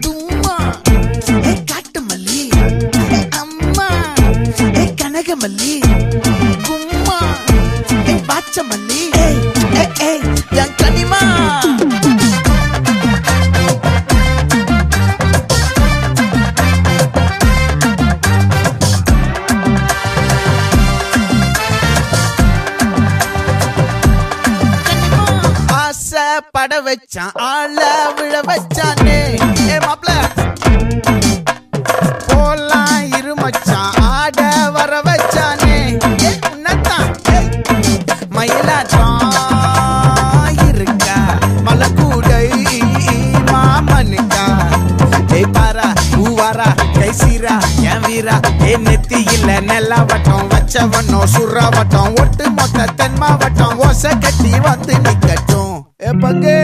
தும்மா காட்டு மல்லி அம்மா கனகமல்லி கும்மா பாச்ச மல்லி என் கனிமா பட வச்சான் ஆள விழ வச்சானே மாப்ள போலாம் இருமச்சான் ஆட வர வச்சானே உன்னதான் மயிலாட்டம் இருக்கா மலக்கூடை மாமனுக்கா பாரா பூவாரா கைசீரா என் வீரா நெத்தி இல்ல நெல்லாவட்டம் வச்சவனோ சுறாவட்டம் ஒட்டு மொத்த தென் மாவட்டம் ஓசை கட்டி வந்து நிக்கட்டும் பங்கே